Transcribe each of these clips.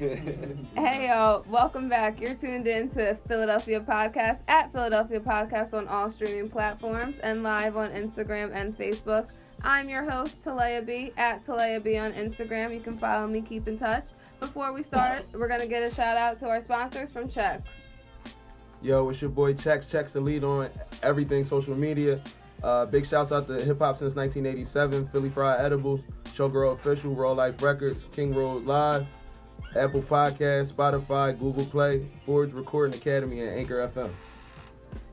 Hey y'all, welcome back. You're tuned in to Philadelphia Podcast at Philadelphia Podcast on all streaming platforms and live on Instagram and Facebook. I'm your host, Talaya B, at Talaya B on Instagram. You can follow me, keep in touch. Before we start, we're going to get a shout out to our sponsors from Chex. Yo, it's your boy Chex. Chex the lead on everything social media. Big shouts out to hip hop since 1987, PHILLYPHRIED Edibles, SHOWGROW.OFFICIAL, RAWLIFE Records, King Road Live, Apple Podcast, Spotify, Google Play, Forge Recording Academy, and Anchor FM.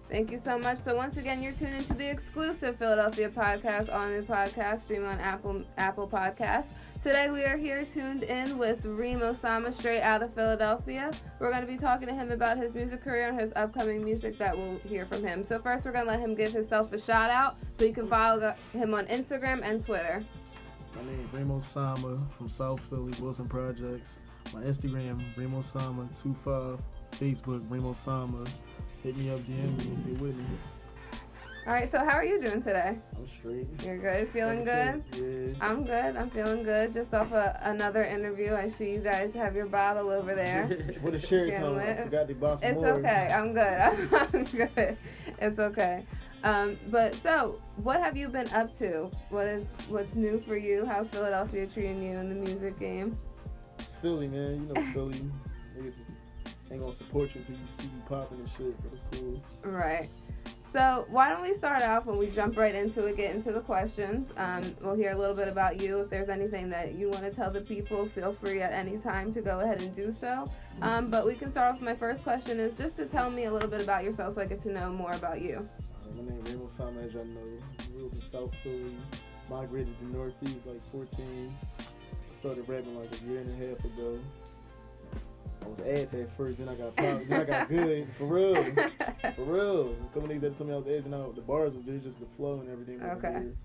Thank you so much. So once again, you're tuned into the exclusive Philadelphia Podcast on the podcast stream on Apple Podcasts. Today we are here tuned in with Remo Sama, straight out of Philadelphia. We're going to be talking to him about his music career and his upcoming music that we'll hear from him. So first we're going to let him give himself a shout out so you can follow him on Instagram and Twitter. My name is Remo Sama from South Philly, Wilson Projects. My Instagram, Remo Sama 25. Facebook, Remo Sama. Hit me up, DM me, and get with me. All right, so how are you doing today? I'm straight. You're good? Feeling good? Yeah. I'm good. I'm feeling good. Just off another interview, I see you guys have your bottle over there. What a shirt's on. I forgot they bought some It's more. okay. I'm good. I'm good. It's okay. But so, what have you been up to? What's new for you? How's Philadelphia treating you in the music game? Philly, man. You know Philly. Niggas ain't gonna support you until you see you popping and shit, but it's cool. Right. So why don't we start off when we jump right into it, get into the questions. We'll hear a little bit about you. If there's anything that you want to tell the people, feel free at any time to go ahead and do so. But we can start off with my first question is just to tell me a little bit about yourself so I get to know more about you. My name is Remo Sama, as y'all know. I grew up in South Philly, migrated to Northeast like 14. I started rapping like a year and a half ago. I was ass at first, then I got pop, then I got good. For real. For real. A couple niggas that told me I was edging out. The bars was there, just the flow and everything was weird.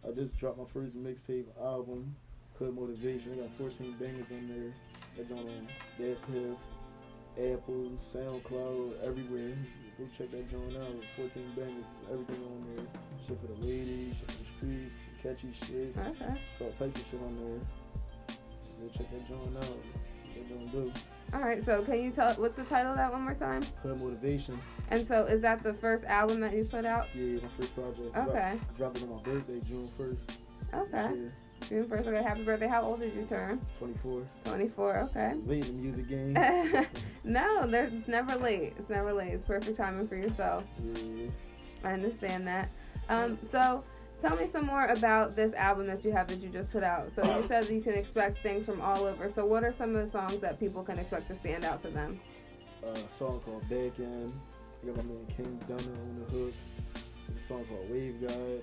I just dropped my first mixtape album, Called Motivation. I got 14 bangers on there. That joint on THEPHILADELPHIAPODCAST, Apple, SoundCloud, everywhere. Go check that joint out. 14 bangers, everything on there. Shit for the ladies, shit for the streets, catchy shit. Okay. All types of shit on there. Go check that joint out. See what that joint do. All right, so can you tell, what's the title of that one more time? Called Motivation. And so is that the first album that you put out? Yeah, my first project. Okay. I dropped it on my birthday, June 1st. Okay. June 1st, okay, happy birthday. How old did you turn? 24. 24, okay. Late in the music game. No, it's never late. It's never late. It's perfect timing for yourself. Yeah. I understand that. So tell me some more about this album that you have that you just put out. So you said that you can expect things from all over. So what are some of the songs that people can expect to stand out to them? A song called Back End. I got my man King Dunner on the hook. There's a song called Wave God.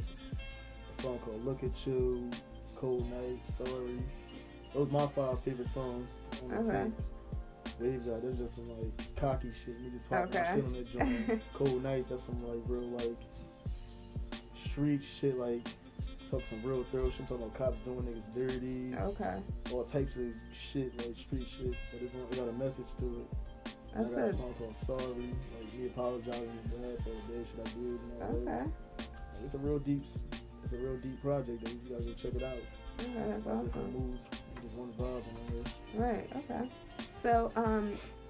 A song called Look at You. Cold Night. Sorry. Those my 5 favorite songs on the tape. Wave God, that's just some like cocky shit. Niggas talking about shit on that joint. Cold Nights, that's some like real like street shit, like talk some real thorough shit, talking about cops doing niggas dirty. Okay. All types of shit, like street shit, but it got a message to it. That's I got good. a song called Sorry, like me apologizing to dad for the bad shit I did and all that. Okay. Like, it's a real deep project, though. You gotta go check it out. Okay, that's awesome. Different moves, just one vibe on there. Right, okay. So,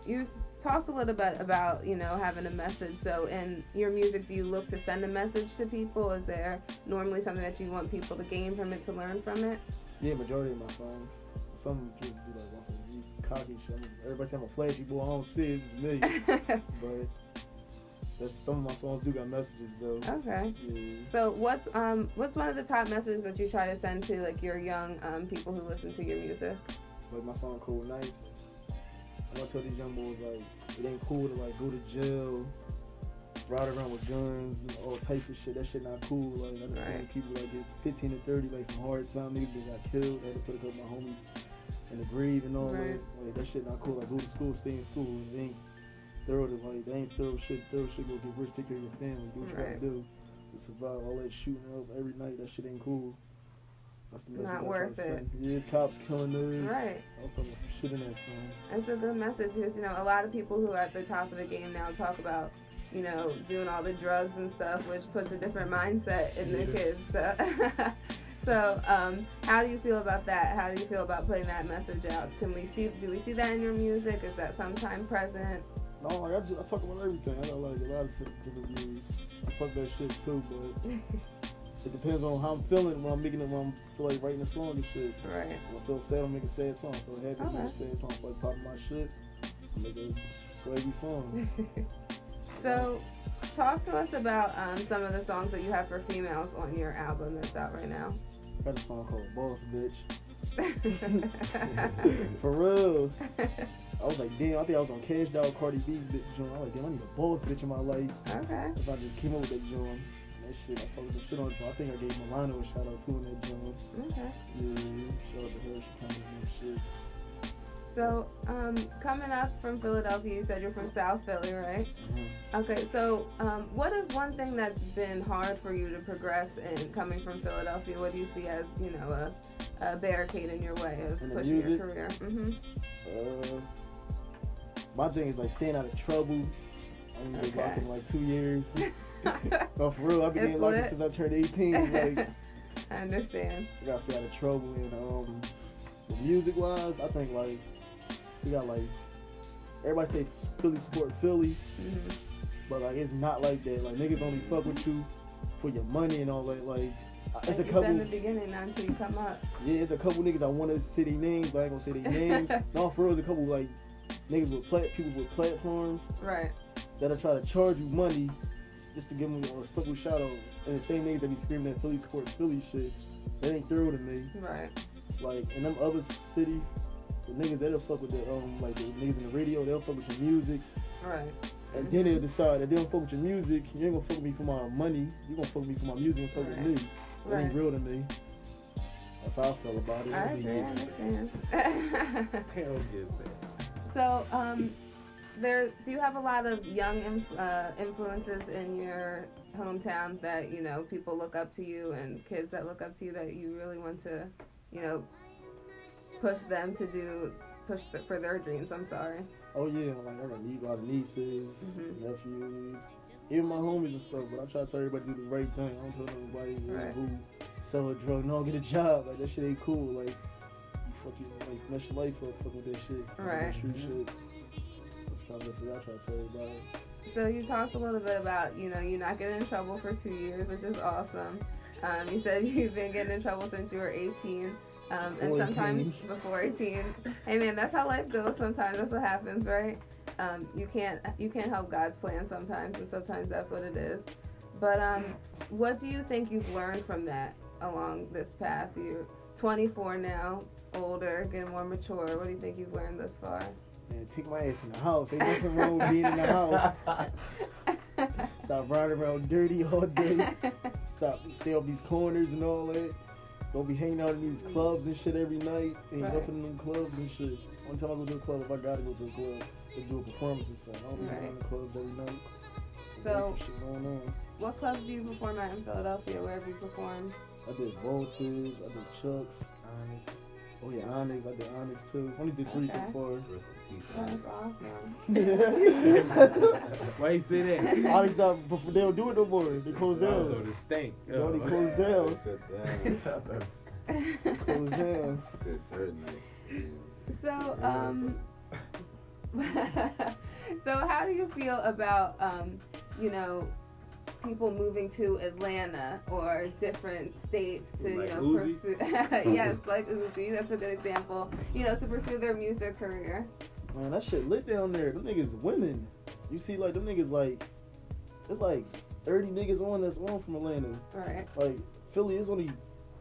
you talked a little bit about, having a message. So in your music, do you look to send a message to people? Is there normally something that you want people to gain from it, to learn from it? Yeah, majority of my songs. Some just be like, want some deep, cocky shit. Everybody say I'm a flashy boy, I don't see it, it's me. But some of my songs do got messages though. Okay. Yeah. So what's one of the top messages that you try to send to like your young people who listen to your music? Like my song Cold Nights. I want to tell these young boys like it ain't cool to like go to jail, ride around with guns and all types of shit. That shit not cool. Like I've seen people like get 15 to 30, like some hard time niggas that got killed. I had to put a couple of my homies in the grave and all that. Like that shit not cool. Like go to school, stay in school. They ain't thorough to like they ain't thorough shit. Thorough shit go get rich, take care of your family. Do what you gotta do to survive. All that shooting up every night. That shit ain't cool. That's the message Not worth it. Yeah, it's cops killing us. Right. I was talking some shit in that song. It's a good message because, a lot of people who are at the top of the game now talk about, doing all the drugs and stuff, which puts a different mindset in the kids. So, how do you feel about that? How do you feel about putting that message out? Do we see that in your music? Is that sometime present? No, like I talk about everything. I got like a lot of different views. I talk that shit too, but it depends on how I'm feeling when I'm making it. When I feel like writing a song and shit. Right. When I feel sad, I'm making a sad song. Feel happy, I'm making a sad song. Feel like popping my shit, I make a swaggy song. So, talk to us about some of the songs that you have for females on your album that's out right now. I got a song called Boss Bitch. For real. I was like, damn, I think I was on Cash Doll Cardi B joint. I was like, damn, I need a boss bitch in my life. Okay. So I just came up with that joint. That shit, I fucked some shit on it. I think I gave Milano a shout out too in that joint. Okay. Yeah, shout out to her. She kind of that shit. So, coming up from Philadelphia, you said you're from South Philly, right? Mm-hmm. Okay, so what is one thing that's been hard for you to progress in coming from Philadelphia? What do you see as, you know, a barricade in your way of In the pushing your music? career? Mm-hmm. My thing is like staying out of trouble. I ain't been locked in like 2 years. No, for real, I've been getting locked in since I turned 18. Like, I understand. I gotta stay out of trouble. And music wise, I think like we got like everybody say Philly support Philly, Mm-hmm. but like it's not like that. Like niggas only fuck with you for your money and all that. Like it's a you couple. said in the beginning, not until you come up. Yeah, it's a couple niggas I want to say their names, but I ain't gonna say their names. No, for real, it's a couple like niggas with people with platforms Right. that'll try to charge you money just to give them a simple shout out. And the same niggas that be screaming that Philly supports Philly shit, that ain't through to me. Right. Like in them other cities, the niggas that'll fuck with the like the niggas in the radio, they'll fuck with your music. Right. And then they'll decide that they don't fuck with your music. You ain't gonna fuck with me for my money. You gonna fuck with me for my music and fuck with me. That ain't real to me. That's how I feel about it. I agree. I understand. Hell yeah. So, do you have a lot of young influences in your hometown that, you know, people look up to you and kids that look up to you that you really want to, you know, push them to for their dreams? I'm sorry. Oh yeah, like I got a lot of nieces, nephews, even my homies and stuff. But I try to tell everybody to do the right thing. I don't tell nobody who sell a drug, no, get a job. Like that shit ain't cool. Like you fucking like mess your life up, fuck with that shit. Right. Street shit. That's kind of what I try to tell everybody. So you talked a little bit about, you know, you not getting in trouble for 2 years, which is awesome. You said you've been getting in trouble since you were 18. And sometimes before 18. Hey man, that's how life goes sometimes. That's what happens, right? You can't help God's plan sometimes, and sometimes that's what it is. But what do you think you've learned from that along this path? You're 24 now, older, getting more mature. What do you think you've learned thus far? Man, take my ass in the house. Ain't nothing wrong with being in the house. Stop riding around dirty all day. Stay up these corners and all that. Don't be hanging out in these clubs and shit every night. Ain't nothing in them clubs and shit. One time I go to a club, if I gotta go to a club to do a performance and stuff. I don't be going in the clubs every night. There's some shit going on. What clubs do you perform at in Philadelphia? Where have you performed? I did Voltage, I did Chuck's, Onyx. Oh yeah, Onyx. I did Onyx too. Only did 3 so far. That's awesome. Why you say that? Onyx not, they don't do it no more. They closed down. So the stink. They only closed down. Shut down. Closed down. Certainly. So, so how do you feel about, you know, people moving to Atlanta or different states to, like you know, Uzi? pursue, yes, like Uzi, that's a good example, you know, to pursue their music career? Man, that shit lit down there. Them niggas winning. You see, like, them niggas, like, it's like 30 niggas on that's on from Atlanta. Right. Like, Philly is only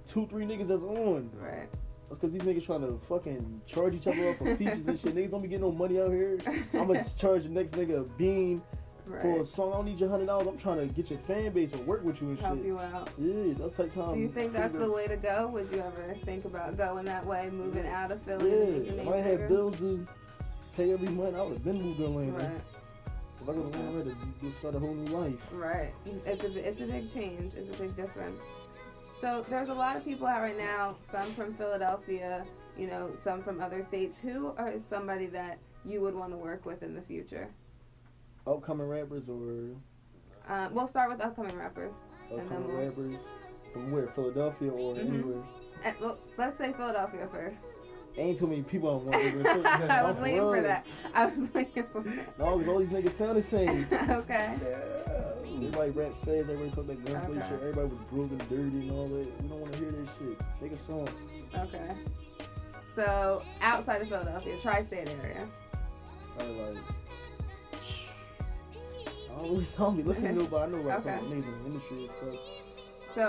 2-3 niggas that's on. Right. That's because these niggas trying to fucking charge each other up for features and shit. Niggas don't be getting no money out here. I'm going to charge the next nigga a bean for a song. I don't need your $100. I'm trying to get your fan base or work with you and shit. Help you out. Yeah, that's like time. Do you think that's the way to go? Would you ever think about going that way, moving out of Philly? Yeah, if I had bills to pay every month, I would have been moved to Atlanta. Right. If I go to Atlanta, I had to start a whole new life. Right. It's a big change. It's a big difference. So there's a lot of people out right now, some from Philadelphia, you know, some from other states. Who are somebody that you would want to work with in the future? Upcoming rappers or? We'll start with upcoming rappers. Upcoming rappers. From where? Philadelphia or anywhere? Well, let's say Philadelphia first. Ain't too many people on one. I was waiting for that. No, because all these niggas sound the same. Okay. Yeah. Everybody rap fast, everybody talk that gunplay shit, everybody was broke and dirty and all that. We don't want to hear that shit. Make a song. Okay. So, outside of Philadelphia, tri-state area. Probably like... I don't be listening to it, but I know about Okay. niggas in the industry and stuff. So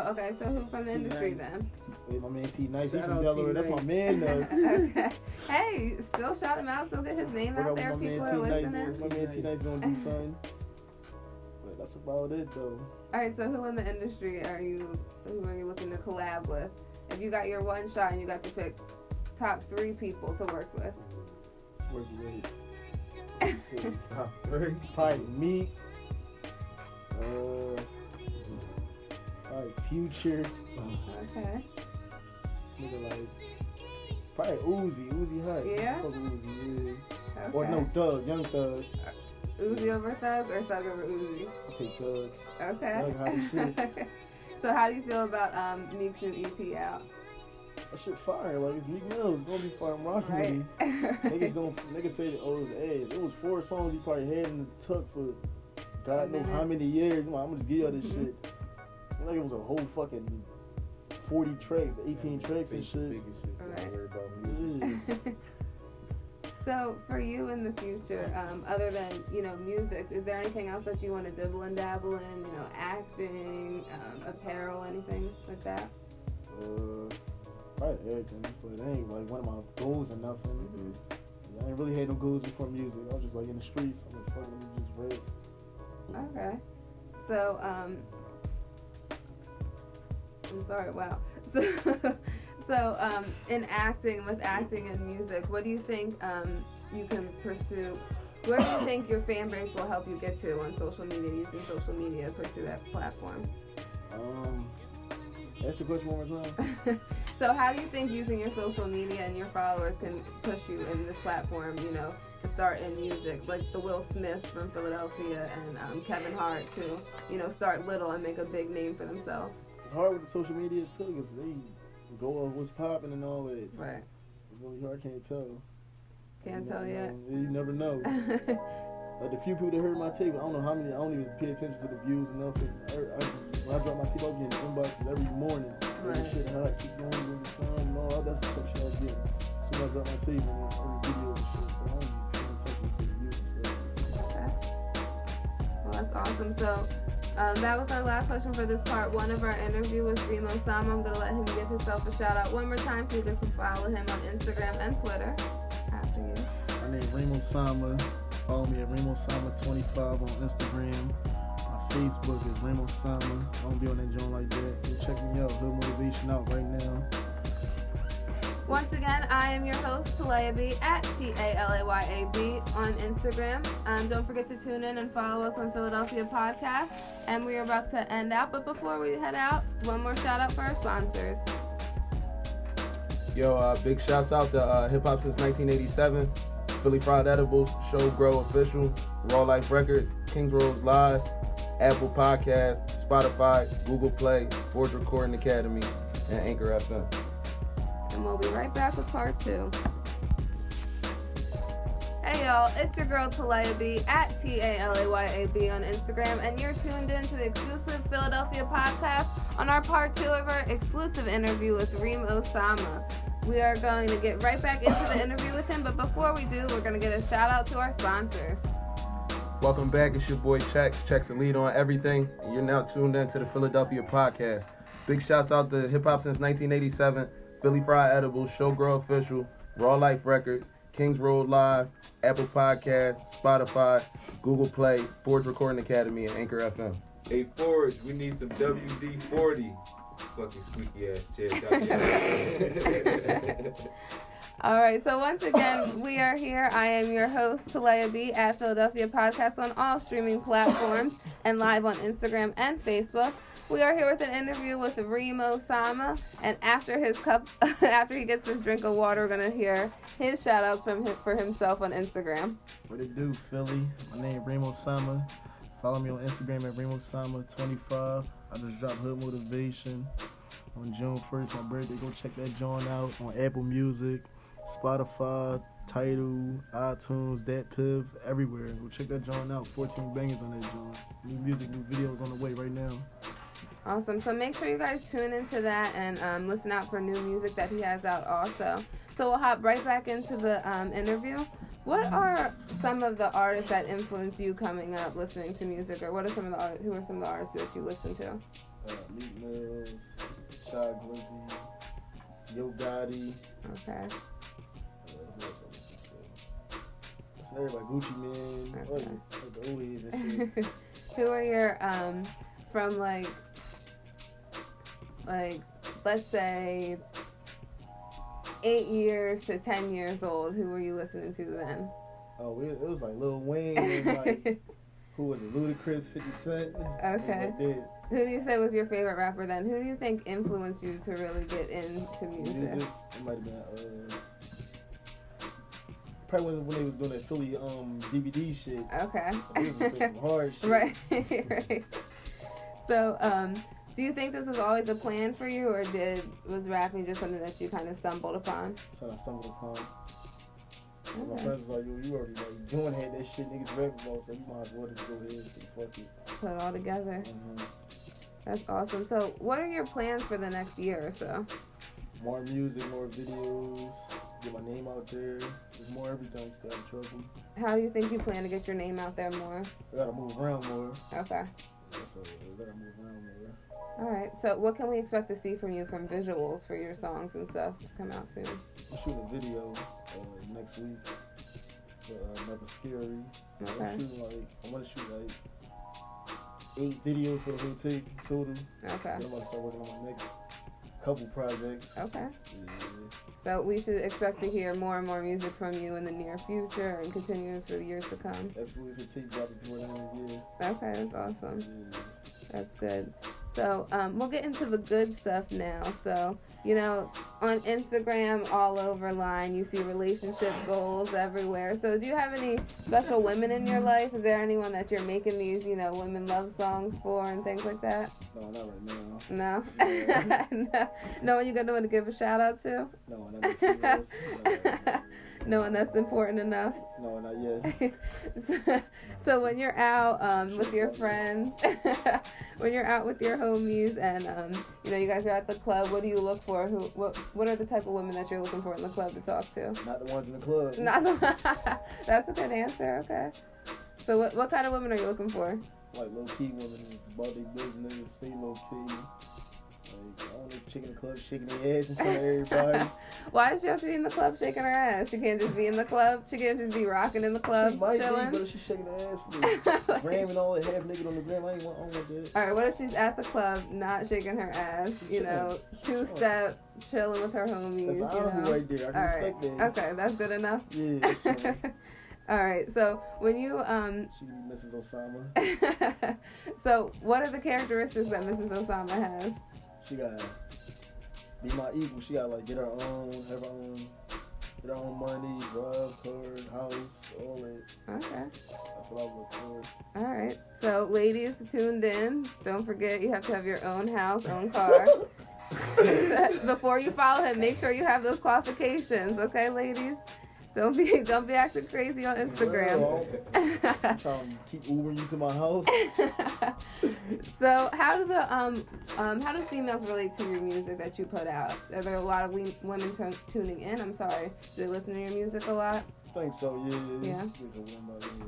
who from the industry then? Hey, my man T Nice, he Shout from out Delaware. T That's my Nice. man though. Okay. Hey, still shout him out, still get his name What out up there. with my People man are T listening. Nice? My man T Nice gonna do something. But that's about it though. Alright, so who in the industry who are you looking to collab with? If you got your one shot and you got to pick top 3 people to work with. Work with. Let's see. Top 3. Probably me. Probably Future. Okay. Nigga like. Probably Uzi Hut. Yeah? Fuck Uzi, yeah. Okay. Or no, Thug, Young Thug. Uzi over Thug or Thug over Uzi? I'll take Thug. Okay. Thug hot as shit. So how do you feel about Meek's new EP out? That shit fire. Like, it's Meek Mill. It's gonna be fire. I'm rocking with him. Niggas say that, oh, it was ass. It was 4 songs he probably had in the tuck for God knows how many years. I'm gonna just give y'all this shit. Like it was a whole fucking 40 tracks, 18 tracks and shit. Right. So for you in the future, other than, music, is there anything else that you want to dibble and dabble in? Acting, apparel, anything like that? Probably everything, but it ain't like one of my goals or nothing. I ain't really had no goals before music. I was just like in the streets. I'm like, fuck, let me just rap. Okay. So, I'm sorry, wow. So, in acting, with acting and music, what do you think you can pursue? Where do you think your fan base will help you get to on social media, using social media to pursue that platform? Ask the question one more time. So how do you think using your social media and your followers can push you in this platform, to start in music, like the Will Smith from Philadelphia and Kevin Hart to, start little and make a big name for themselves? It's hard with the social media too, because they go off what's popping and all that. Right. It's really hard, I can't tell. Can't tell yet? You never know. Like the few people that heard my tape, I don't know how many, I don't even pay attention to the views and nothing. When I drop my tape, I was getting inboxes every morning. Right. Shit hot, keep going, give me time, and all that stuff shit I was getting. As soon as I drop my tape and every video and shit, so I don't even pay attention to the views and stuff. Okay. Well, that's awesome. So, that was our last question for this part 1 of our interview with Remo Sama. I'm going to let him give himself a shout out one more time so you can follow him on Instagram and Twitter. After you. My name is Remo Sama. Follow me at Remo Sama 25 on Instagram. My Facebook is Remo Sama. I don't be on that joint like that. Go check me out. Hood Motivation out right now. Once again, I am your host, Talaya B, at TALAYAB on Instagram. Don't forget to tune in and follow us on Philadelphia Podcast. And we are about to end out, but before we head out, one more shout out for our sponsors. Yo, big shouts out to Hip Hop Since 1987, Philly Fried Edibles, SHOWGROW.OFFICIAL, RAWLIFE Records, Kings Road Live, Apple Podcast, Spotify, Google Play, Forge Recording Academy, and Anchor FM. And we'll be right back with part 2. Hey y'all, it's your girl Talaya B at TALAYAB on Instagram, and you're tuned in to the exclusive Philadelphia podcast on our part 2 of our exclusive interview with Remo Sama. We are going to get right back into the interview with him, but before we do, we're going to get a shout out to our sponsors. Welcome back, it's your boy Chex the lead on everything, and you're now tuned in to the Philadelphia Podcast. Big shouts out to Hip Hop Since 1987, Philly Fried Edibles, SHOWGROW.OFFICIal, RAWLIFE Records, Kings Road Live, Apple Podcast, Spotify, Google Play, Forge Recording Academy, and Anchor FM. Hey Forge, we need some WD-40. Fucking squeaky ass chair. All right, so once again, we are here. I am your host, Talaya B, at Philadelphia Podcast on all streaming platforms and live on Instagram and Facebook. We are here with an interview with Remo Sama, and after he gets his drink of water, we're gonna hear his shout outs for himself on Instagram. What it do, Philly? My name is Remo Sama. Follow me on Instagram at RemoSama25. I just dropped Hood Motivation on June 1st, my birthday. Go check that joint out on Apple Music, Spotify, Tidal, iTunes, DatPiff, everywhere. Go check that joint out. 14 bangers on that joint. New music, new videos on the way right now. Awesome. So make sure you guys tune into that and listen out for new music that he has out also. So we'll hop right back into the interview. What are some of the artists that influence you coming up listening to music, or what are some of the who are some of the artists that you listen to? Meek Mills, Shy Glizzy, Yo Gotti. Okay. Everybody, Gucci Man, Okay. the O's and shit. Who are your from like let's say 8 years to 10 years old? Who were you listening to then? Oh, it was like Lil Wayne and like who was it? Ludacris, 50 Cent. Okay. Like Who do you say was your favorite rapper then? Who do you think influenced you to really get into music? It might have been probably when they was doing that Philly DVD shit. Okay. It was some hard shit. Right. Right. So, do you think this was always a plan for you, or was rapping just something that you kind of stumbled upon? So I stumbled upon. Okay. My friends was like, yo, you already like doing that shit niggas rap about, so you might as well just go ahead and say fuck it. Put it all together. Mm-hmm. That's awesome. So, what are your plans for the next year or so? More music, more videos, get my name out there. There's more everything still in trouble. How do you think you plan to get your name out there more? I gotta move around more. Okay. So I gotta move around more. All right. So, what can we expect to see from you from visuals for your songs and stuff to come out soon? I'm shooting a video next week for Never Scary. Okay. I want to shoot like 8 videos for the whole tape total. Okay. Then I'm gonna start working on my next couple projects. Okay. Yeah. So we should expect to hear more and more music from you in the near future and continuous for the years to come. Absolutely, it's a tape dropping before the end of the year. Okay, that's awesome. Yeah. That's good. So we'll get into the good stuff now. So, you know, on Instagram, all over line, you see relationship goals everywhere. So do you have any special women in your life? Is there anyone that you're making these, you know, women love songs for and things like that? No, not right now. No? Yeah. No one you're going to want to give a shout out to? No, not yet. No one that's important enough? No, not yet. So when you're out with your friends, when you're out with your homies, and you know, you guys are at the club, what do you look for? What are the type of women that you're looking for in the club to talk to? Not the ones in the club. That's a good answer. Okay. So what kind of women are you looking for? Like low key women is about their business, stay low key. Like, I don't know, chick in the club shaking their ass in front of everybody. Why does she have to be in the club shaking her ass? She can't just be in the club. She can't just be rocking in the club, She might chilling. be, but if she's shaking her ass for the gram and all that, half naked on the gram, I don't want that. All right, what if she's at the club, not shaking her ass, you know, two-step, chilling with her homies, That's you an honorable know? right there. I can respect that. Okay, that's good enough? Yeah, that's right. All right, so when you, She can be Mrs. Osama. so what are the characteristics that Mrs. Osama has? She got be my equal. She got like get her own money, drive, car, house, all that. Okay. That's what I look for. All right. So, ladies tuned in, don't forget you have to have your own house, own car. Before you follow him, make sure you have those qualifications, okay, ladies? Don't be acting crazy on Instagram. Well, I'm trying to keep Ubering you to my house. So, how do females relate to your music that you put out? Are there a lot of women tuning in? I'm sorry. Do they listen to your music a lot? I think so, yeah. Yeah.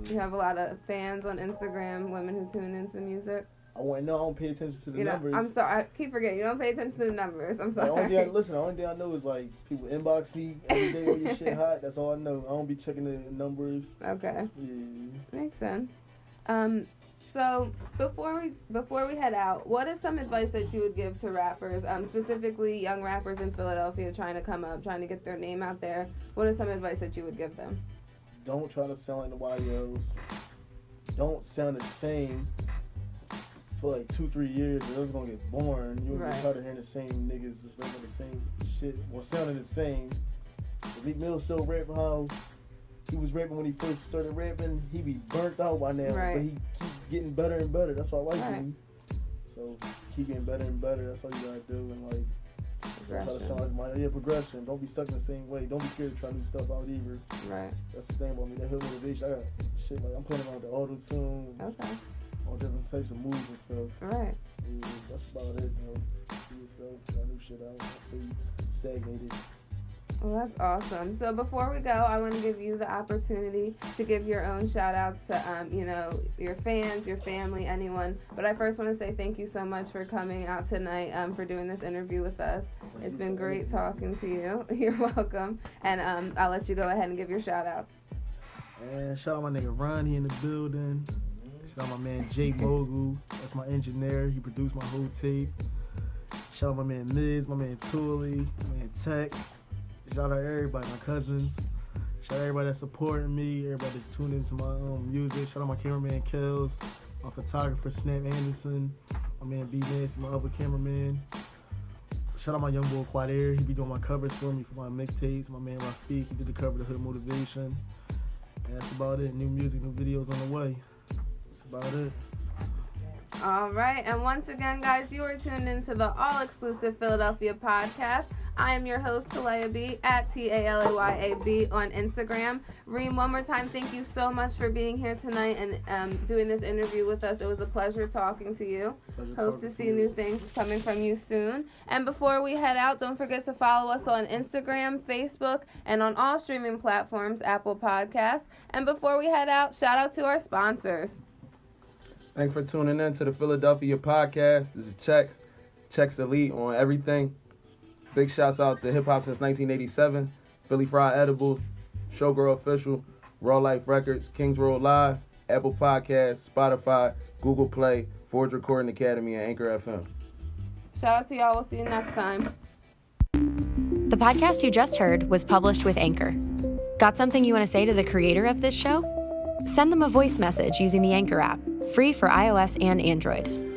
You have a lot of fans on Instagram, women who tune into the music? I don't pay attention to the numbers. I'm sorry. I keep forgetting. You don't pay attention to the numbers. I'm sorry. The only thing I know is like people inbox me every day when your shit hot. That's all I know. I don't be checking the numbers. Okay. Yeah. Makes sense. So before we head out, what is some advice that you would give to rappers, specifically young rappers in Philadelphia trying to come up, trying to get their name out there? What is some advice that you would give them? Don't try to sound like nobody else. Don't sound the same. For like 2-3 years, it was gonna get boring. You'll get tired of hearing the same niggas rapping the same shit, sounding the same. If Meek Mill still rap how he was rapping when he first started rapping. He be burnt out by now, Right. but he keeps getting better and better. That's why I like Right. him. So keep getting better and better. That's all you gotta do. And like, try to sound like progression. Don't be stuck in the same way. Don't be scared to try new stuff out either. Right. That's the thing about me. That hood motivation. I got shit like I'm playing around with the auto tune, Okay. all different types of moves and stuff. Right. Yeah, that's about it. You know, be yourself. Try new shit out. Don't stay stagnated. Well, that's awesome. So before we go, I want to give you the opportunity to give your own shout outs to, your fans, your family, anyone. But I first want to say thank you so much for coming out tonight, for doing this interview with us. It's been great talking to you. You're welcome. And I'll let you go ahead and give your shout outs. And shout out my nigga Ron, he in the building. Shout out my man Jay Mogul, that's my engineer. He produced my whole tape. Shout out my man Miz, my man Tully, my man Tech. Shout out everybody, my cousins. Shout out everybody that's supporting me, everybody that's tuned into my music. Shout out my cameraman Kells, my photographer Snap Anderson, my man B Nancy, my other cameraman. Shout out my young boy Quadair, he be doing my covers for me for my mixtapes. My man Rafiq, he did the cover of the Hood Motivation. And that's about it. New music, new videos on the way. That's about it. All right. And once again, guys, you are tuned into the all-exclusive Philadelphia podcast. I am your host, Talaya B, at TALAYAB on Instagram. Reem, one more time, thank you so much for being here tonight and doing this interview with us. It was a pleasure talking to you. Hope to see new things coming from you soon. And before we head out, don't forget to follow us on Instagram, Facebook, and on all streaming platforms, Apple Podcasts. And before we head out, shout out to our sponsors. Thanks for tuning in to the Philadelphia podcast. This is Chex Elite on everything. Big shouts out to Hip Hop Since 1987, PHILLYPHRIED Edibles, SHOWGROW.OFFICIal, RAWLIFE Records, Kings Road Live, Apple Podcasts, Spotify, Google Play, Forge Recording Academy, and Anchor FM. Shout out to y'all. We'll see you next time. The podcast you just heard was published with Anchor. Got something you want to say to the creator of this show? Send them a voice message using the Anchor app, free for iOS and Android.